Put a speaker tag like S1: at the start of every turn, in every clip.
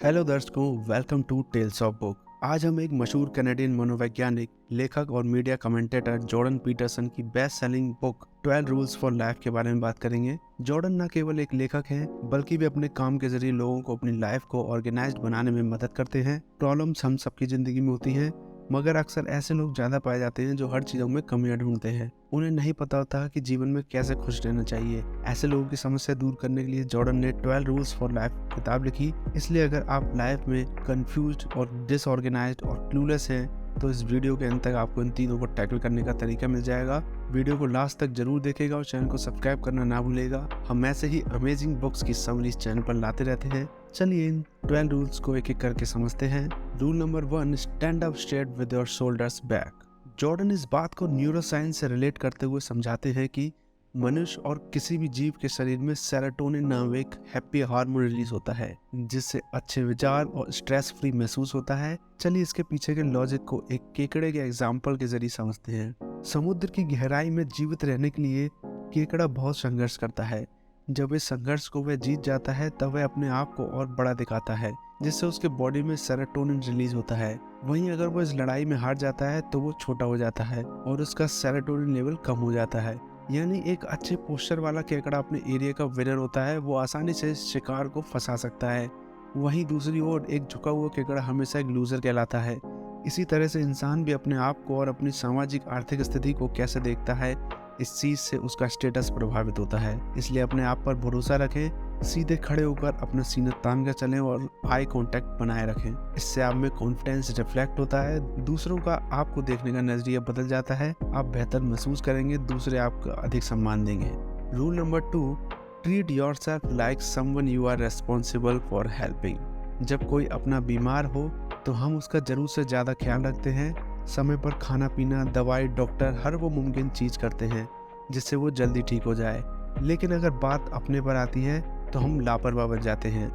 S1: Hello दर्शकों, welcome to tales of book. आज हम एक मशहूर कनाडियन मनोवैज्ञानिक, लेखक और मीडिया कमेंटेटर जॉर्डन पीटरसन की best selling book 12 rules for life के बारे में बात करेंगे। जॉर्डन न केवल एक लेखक हैं, बल्कि वे अपने काम के जरिए लोगों को अपनी लाइफ को ऑर्गेनाइज्ड बनाने में मदद करते हैं। प्रॉब्लम्स हम सबकी जिंदगी में होती हैं, मगर अक्सर ऐसे लोग ज्यादा पाए जाते हैं जो हर चीजों में कमियां ढूंढते हैं। उन्हें नहीं पता होता कि जीवन में कैसे खुश रहना चाहिए। ऐसे लोगों की समस्या दूर करने के लिए जॉर्डन ने 12 रूल्स फॉर लाइफ किताब लिखी। इसलिए अगर आप लाइफ में कंफ्यूज्ड और डिसऑर्गेनाइज्ड और क्लूलेस हैं, तो इस वीडियो के अंत तक आपको इन तीनों को टैकल करने का तरीका मिल जाएगा। वीडियो को लास्ट तक जरूर देखेगा और चैनल को सब्सक्राइब करना ना भूलेगा। हम ऐसे ही अमेजिंग बुक्स की समरी इस चैनल पर लाते रहते हैं। चलिए इन 12 रूल्स को एक एक करके समझते हैं। Rule number 1, stand up straight with your shoulders back. Jordan इस बात को न्यूरोसाइंस से रिलेट करते हुए समझाते हैं कि मनुष्य और किसी भी जीव के शरीर में सेरोटोनिन नाम एक हैप्पी हार्मोन रिलीज होता है, जिससे अच्छे विचार और स्ट्रेस फ्री महसूस होता है। चलिए इसके पीछे के लॉजिक को एक केकड़े के एग्जाम्पल के जरिए समझते हैं। समुद्र की गहराई में जीवित रहने के लिए केकड़ा बहुत संघर्ष करता है। जब इस संघर्ष को वह जीत जाता है, तब वह अपने आप को और बड़ा दिखाता है, जिससे उसके बॉडी में सेरोटोनिन रिलीज होता है। वहीं अगर वो इस लड़ाई में हार जाता है, तो वो छोटा हो जाता है और उसका सेरोटोनिन लेवल कम हो जाता है। यानी एक अच्छे पोस्चर वाला केकड़ा अपने एरिया का विनर होता है, वो आसानी से शिकार को फंसा सकता है। वहीं दूसरी ओर एक झुका हुआ केकड़ा हमेशा एक लूजर कहलाता है। इसी तरह से इंसान भी अपने आप को और अपनी सामाजिक आर्थिक स्थिति को कैसे देखता है, इस चीज से उसका स्टेटस प्रभावित होता है। इसलिए अपने आप पर भरोसा रखें, सीधे खड़े होकर अपना सीना तान कर चलें और आई कांटेक्ट बनाए रखें। इससे आप में कॉन्फिडेंस रिफ्लेक्ट होता है, दूसरों का आपको देखने का नजरिया बदल जाता है, आप बेहतर महसूस करेंगे, दूसरे आपको अधिक सम्मान देंगे। Rule number 2, treat yourself like someone you are responsible for helping. जब कोई अपना बीमार हो तो हम उसका जरूर से ज्यादा ख्याल रखते हैं। समय पर खाना पीना, दवाई, डॉक्टर, हर वो मुमकिन चीज करते हैं जिससे वो जल्दी ठीक हो जाए। लेकिन अगर बात अपने पर आती है तो हम लापरवाह बन जाते हैं,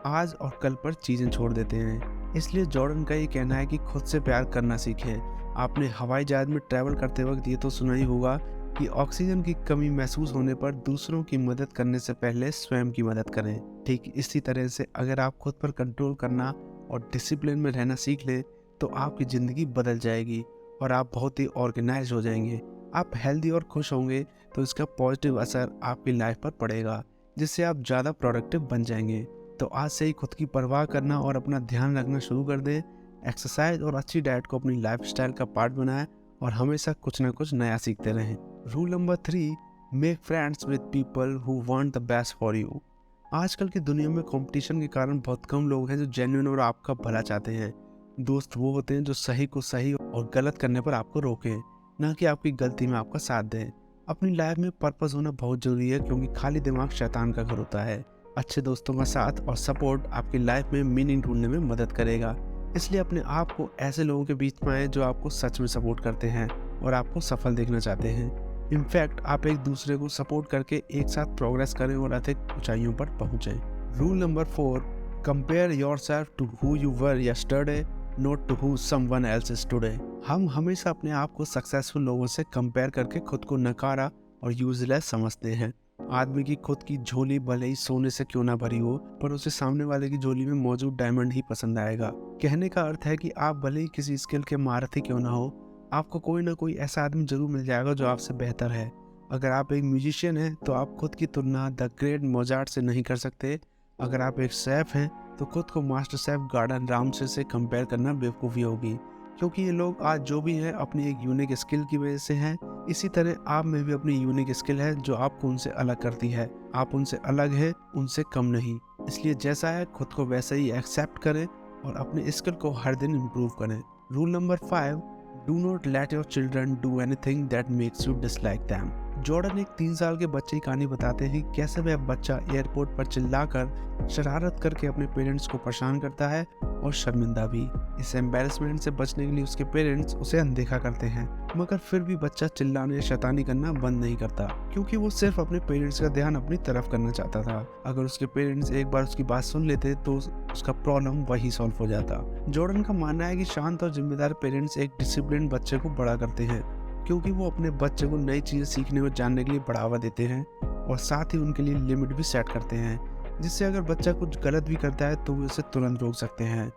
S1: आज और कल पर चीजें छोड़ देते हैं। इसलिए जॉर्डन का ये कहना है कि खुद से प्यार करना सीखें। आपने हवाई जहाज में ट्रैवल करते वक्त ये तो सुना ही होगा कि ऑक्सीजन की कमी महसूस होने पर दूसरों की मदद करने से पहले स्वयं की मदद करें। ठीक इसी तरह से अगर आप खुद पर कंट्रोल करना और डिसिप्लिन में रहना सीख लें, तो आपकी ज़िंदगी बदल जाएगी और आप बहुत ही ऑर्गेनाइज हो जाएंगे। आप हेल्दी और खुश होंगे तो इसका पॉजिटिव असर आपकी लाइफ पर पड़ेगा, जिससे आप ज़्यादा प्रोडक्टिव बन जाएंगे। तो आज से ही खुद की परवाह करना और अपना ध्यान रखना शुरू कर दें। एक्सरसाइज और अच्छी डाइट को अपनी लाइफस्टाइल का पार्ट बनाएं और हमेशा कुछ ना कुछ नया सीखते रहें। Rule number 3, make friends with people who want the best for you. आजकल की दुनिया में कंपटीशन के कारण बहुत कम लोग हैं जो जेन्युइन और आपका भला चाहते हैं। दोस्त वो होते हैं जो सही को सही और गलत करने पर आपको रोकें, ना कि आपकी गलती में आपका साथ दें। अपनी लाइफ में पर्पस होना बहुत जरूरी है, क्योंकि खाली दिमाग शैतान का घर होता है। अच्छे दोस्तों का साथ और सपोर्ट आपकी लाइफ में मीनिंग ढूंढने में मदद करेगा। इसलिए अपने आप को ऐसे लोगों के बीच में आए जो आपको सच में सपोर्ट करते हैं और आपको सफल देखना चाहते हैं। इनफैक्ट आप एक दूसरे को सपोर्ट करके एक साथ प्रोग्रेस करें और अधिक ऊंचाइयों पर पहुंचे। Rule number 4, compare yourself to who you were yesterday, not to who someone else is today. हम हमेशा अपने आप को सक्सेसफुल लोगों से कंपेयर करके खुद को नकारा और यूजलेस समझते हैं। आदमी की खुद की झोली भले ही सोने से क्यों ना भरी हो, पर उसे सामने वाले की झोली में मौजूद डायमंड ही पसंद आएगा। कहने का अर्थ है कि आप भले ही किसी स्किल के महारथी क्यों ना हो, आपको कोई ना कोई ऐसा आदमी जरूर मिल जाएगा जो आपसे बेहतर है। अगर आप एक म्यूजिशियन हैं तो आप खुद की तुलना द ग्रेट मोजार्ट से नहीं कर सकते। अगर आप एक शेफ हैं तो खुद को मास्टर शेफ गॉर्डन रामसे से कंपेयर करना बेवकूफ़ी होगी, क्योंकि ये लोग आज जो भी हैं अपनी एक यूनिक स्किल की वजह से हैं। इसी तरह आप में भी अपनी यूनिक स्किल है जो आपको उनसे अलग करती है। आप उनसे अलग हैं, उनसे कम नहीं। इसलिए जैसा है खुद को वैसा ही एक्सेप्ट करें और अपने स्किल को हर दिन इम्प्रूव करें। Rule number 5, do not let your children do anything that makes you dislike them. Jordan एक 3 साल के बच्चे की कहानी बताते हैं कि कैसे वह बच्चा एयरपोर्ट पर चिल्लाकर शरारत करके अपने पेरेंट्स को परेशान करता है और शर्मिंदा भी। इस एम्बैरेसमेंट से बचने के लिए उसके पेरेंट्स उसे अनदेखा करते हैं, मगर फिर भी बच्चा चिल्लाने या शैतानी करना बंद नहीं करता, क्योंकि वो सिर्फ अपने पेरेंट्स का ध्यान अपनी तरफ करना चाहता था। अगर उसके पेरेंट्स एक बार उसकी बात सुन लेते तो उसका प्रॉब्लम वही सॉल्व हो जाता। जॉर्डन का मानना है कि शांत और जिम्मेदार पेरेंट्स एक डिसिप्लिन बच्चे को बड़ा करते हैं, क्योंकि वो अपने बच्चे को नई चीजें सीखने और जानने के लिए बढ़ावा देते हैं और साथ ही उनके लिए लिमिट भी सेट करते हैं। जिससे अगर बच्चा कुछ गलत भी करता है तो वो उसे तुरंत रोक सकते हैं।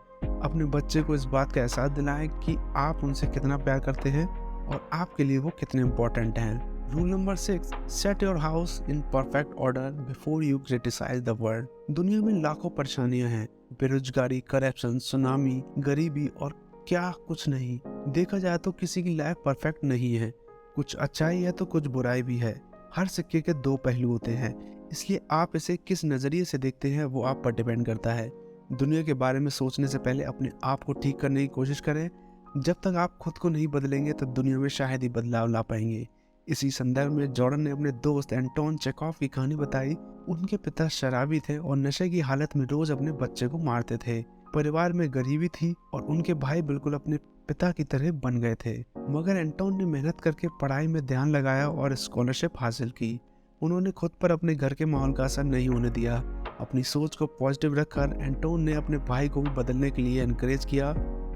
S1: अपने बच्चे को इस बात का एहसास दिलाएं कि आप उनसे कितना प्यार करते हैं और आपके लिए वो कितने इम्पोर्टेंट हैं। Rule number 6, set your house in perfect order before you criticise the world. दुनिया में लाखों परेशानियां हैं, बेरोजगारी, करप्शन, सुनामी, गरीबी और क्या कुछ नहीं। देखा जाए तो किसी की लाइफ परफेक्ट नहीं है, कुछ अच्छाई है तो कुछ बुराई भी है। हर सिक्के के दो पहलू होते हैं, इसलिए आप इसे किस नज़रिए से देखते हैं वो आप पर डिपेंड करता है। दुनिया के बारे में सोचने से पहले अपने आप को ठीक करने की कोशिश करें। जब तक आप खुद को नहीं बदलेंगे तो दुनिया में शायद ही बदलाव ला पाएंगे। इसी संदर्भ में जॉर्डन ने अपने दोस्त एंटोन चेखोव की कहानी बताई। उनके पिता शराबी थे और नशे की हालत में रोज अपने बच्चे को मारते थे। परिवार में गरीबी थी और उनके भाई बिल्कुल अपने पिता की तरह बन गए थे। मगर एंटोन ने मेहनत करके पढ़ाई में ध्यान लगाया और स्कॉलरशिप हासिल की। उन्होंने खुद पर अपने घर के माहौल का असर नहीं होने दिया। अपनी सोच को पॉजिटिव रखकर एंटोन ने अपने भाई को भी बदलने के लिए एनकरेज किया।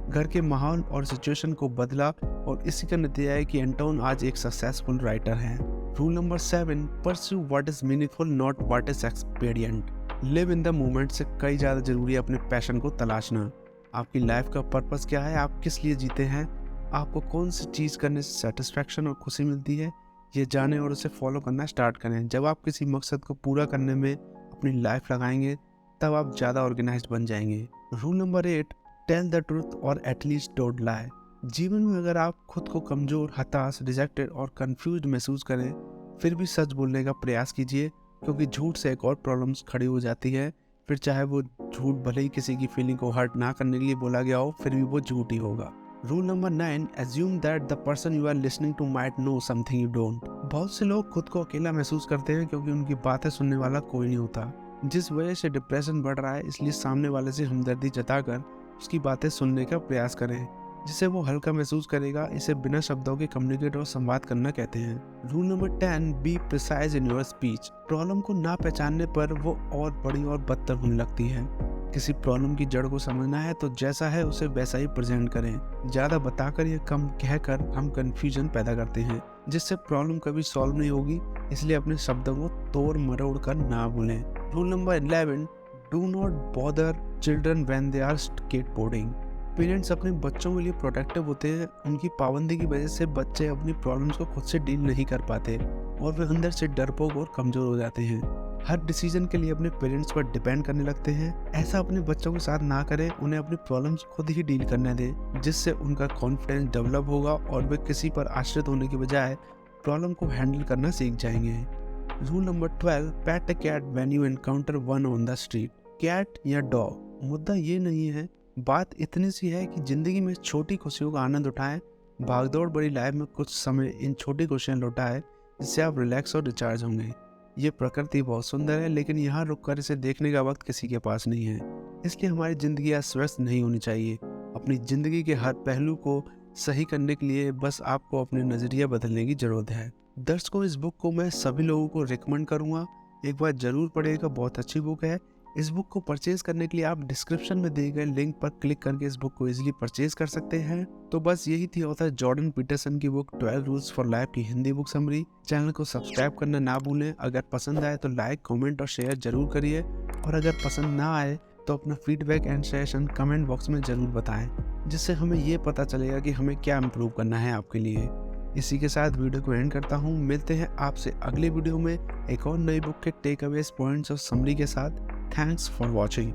S1: घर के माहौल और सिचुएशन को बदला और इसी का नतीजा है कि एंटोन आज एक सक्सेसफुल राइटर है। Rule number 7, pursue what is meaningful not what is expedient. Live in the moment से कई ज़्यादा जरूरी है अपने पैशन को तलाशना। आपकी लाइफ का पर्पस क्या है, आप किस लिए जीते हैं, आपको कौन सी चीज़ करने से सेटिस्फैक्शन और खुशी मिलती है, ये जाने और उसे फॉलो करना स्टार्ट करें। जब आप किसी मकसद को पूरा करने में अपनी लाइफ लगाएंगे तब आप ज़्यादा ऑर्गेनाइज्ड बन जाएंगे। Rule number 8, tell the truth और एटलीस्ट डोंट लाई। जीवन में अगर आप खुद को कमज़ोर, हताश, रिजेक्टेड और कंफ्यूज्ड महसूस करें फिर भी सच बोलने का प्रयास कीजिए, क्योंकि झूठ से एक और प्रॉब्लम्स खड़ी हो जाती है। फिर चाहे वो झूठ भले ही किसी की फीलिंग को हर्ट ना करने के लिए बोला गया हो, फिर भी वो झूठ ही होगा। Rule number 9, assume that the person you are listening to might know something you don't. बहुत से लोग खुद को अकेला महसूस करते हैं क्योंकि उनकी बातें सुनने वाला कोई नहीं होता। जिस वजह से डिप्रेशन बढ़ रहा है, इसलिए सामने वाले से हमदर्दी जताकर उसकी बातें सुनने का प्रयास करें, जिससे वो हल्का महसूस करेगा। इसे बिना शब्दों के कम्युनिकेट और संवाद करना कहते हैं। Rule number 10, be precise in your speech. Problem को ना पहचानने पर वो और बड़ी और बदतर होने लगती है। किसी प्रॉब्लम की जड़ को समझना है तो जैसा है उसे वैसा ही प्रेजेंट करें। ज़्यादा बताकर या कम कहकर हम कन्फ्यूजन पैदा करते हैं, जिससे प्रॉब्लम कभी सॉल्व नहीं होगी। इसलिए अपने शब्दों को तोड़ मरोड़ कर ना भूलें। Rule number 11, do not bother children when they are skateboarding. Parents अपने बच्चों के लिए प्रोटेक्टिव होते हैं। उनकी पाबंदी की वजह से बच्चे अपनी प्रॉब्लम्स को खुद से डील नहीं कर पाते और वे अंदर से डरपोक और कमज़ोर हो जाते हैं। हर डिसीजन के लिए अपने पेरेंट्स पर डिपेंड करने लगते हैं। ऐसा अपने बच्चों के साथ ना करें, उन्हें अपनी प्रॉब्लम्स खुद ही डील करने दें, जिससे उनका कॉन्फिडेंस डेवलप होगा और वे किसी पर आश्रित होने की बजाय प्रॉब्लम को हैंडल करना सीख जाएंगे। Rule number 12, pet a cat when you encounter one on the street. Cat या डॉग, मुद्दा ये नहीं है, बात इतनी सी है कि जिंदगी में छोटी खुशियों का आनंद उठाएं। भागदौड़ भरी लाइफ में कुछ समय इन छोटी खुशियां लौटाएं, जिससे आप रिलैक्स और रिचार्ज होंगे। ये प्रकृति बहुत सुंदर है, लेकिन यहाँ रुककर इसे देखने का वक्त किसी के पास नहीं है। इसलिए हमारी जिंदगी अस्वस्थ नहीं होनी चाहिए। अपनी जिंदगी के हर पहलू को सही करने के लिए बस आपको अपने नज़रिया बदलने की ज़रूरत है। दर्शकों, इस बुक को मैं सभी लोगों को रिकमेंड करूँगा, एक बार ज़रूर पढ़िएगा, बहुत अच्छी बुक है। इस बुक को परचेज करने के लिए आप डिस्क्रिप्शन में दिए गए लिंक पर क्लिक करके इस बुक को इजीली परचेज कर सकते हैं। तो बस यही थी ऑथर जॉर्डन पीटरसन की बुक 12 रूल्स फॉर लाइफ की हिंदी बुक समरी। चैनल को सब्सक्राइब करना ना भूलें। अगर पसंद आए तो लाइक, कमेंट और शेयर जरूर करिए, और अगर पसंद ना आए तो अपना feedback and suggestion comment box में ज़रूर बताएं, जिससे हमें ये पता चलेगा कि हमें क्या इम्प्रूव करना है आपके लिए। इसी के साथ वीडियो को एंड करता हूँ। मिलते हैं आपसे अगले वीडियो में एक और नई बुक के टेक अवेज, पॉइंट्स और समरी के साथ। Thanks for watching.